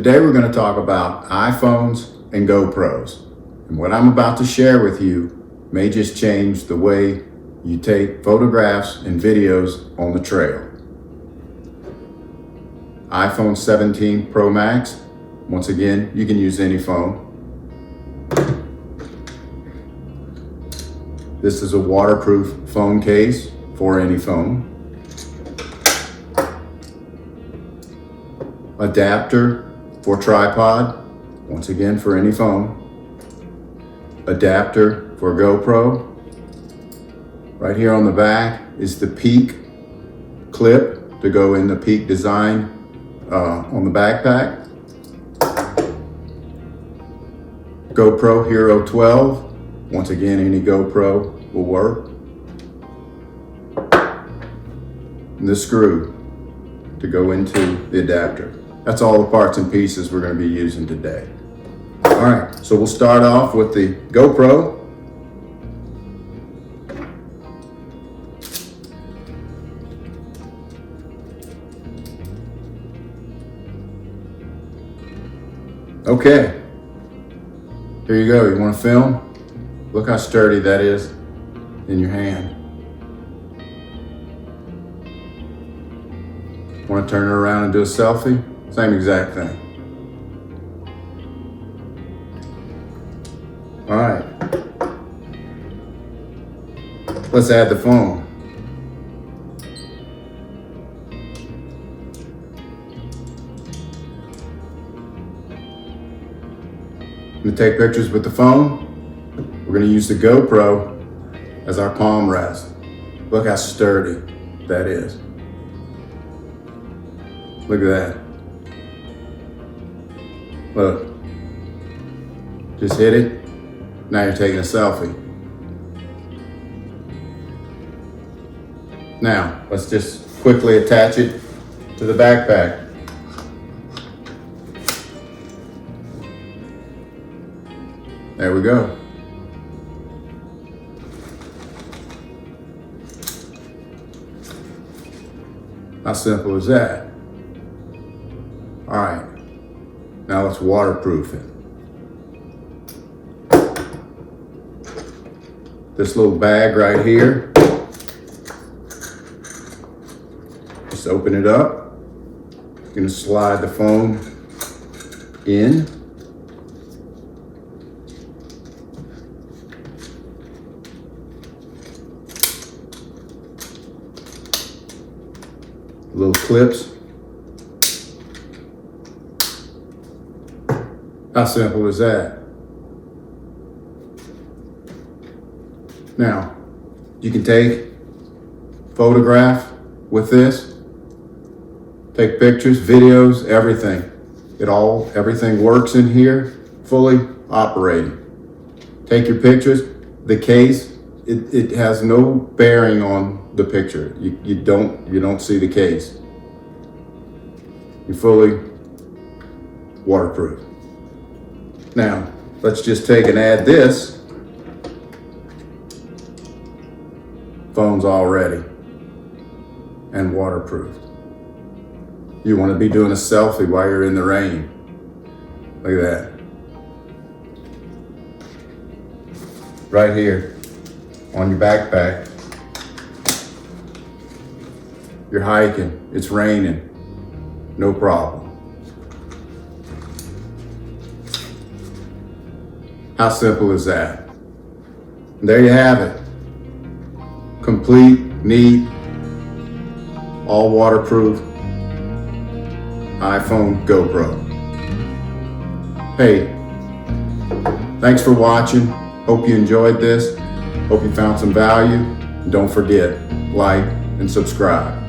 Today we're going to talk about iPhones and GoPros. And what I'm about to share with you may just change the way you take photographs and videos on the trail. iPhone 17 Pro Max. Once again, you can use any phone. This is a waterproof phone case for any phone. Adapter for tripod, once again for any phone. Adapter for GoPro. Right here on the back is the Peak clip to go in the Peak design on the backpack. GoPro Hero 12. Once again, any GoPro will work. And the screw to go into the adapter. That's all the parts and pieces we're going to be using today. All right, so we'll start off with the GoPro. Okay, here you go. You want to film? Look how sturdy that is in your hand. Want to turn it around and do a selfie? Same exact thing. All right. Let's add the phone. I'm going to take pictures with the phone. We're going to use the GoPro as our palm rest. Look how sturdy that is. Look at that. Look. Just hit it. Now you're taking a selfie. Now, let's just quickly attach it to the backpack. There we go. How simple is that? All right, now let's waterproof it. This little bag right here, just open it up. You're gonna slide the phone in. Little clips. How simple is that? Now, you can photograph with this, take pictures, videos, everything. Everything works in here, fully operating. Take your pictures. The case, it has no bearing on the picture. You don't see the case. You're fully waterproof. Now, let's just take and add this. Phone's all ready and waterproofed. You want to be doing a selfie while you're in the rain. Look at that. Right here on your backpack. You're hiking, it's raining, no problem. How simple is that? And there you have it. Complete, neat, all waterproof iPhone GoPro. Hey, thanks for watching. Hope you enjoyed this. Hope you found some value. And don't forget, like and subscribe.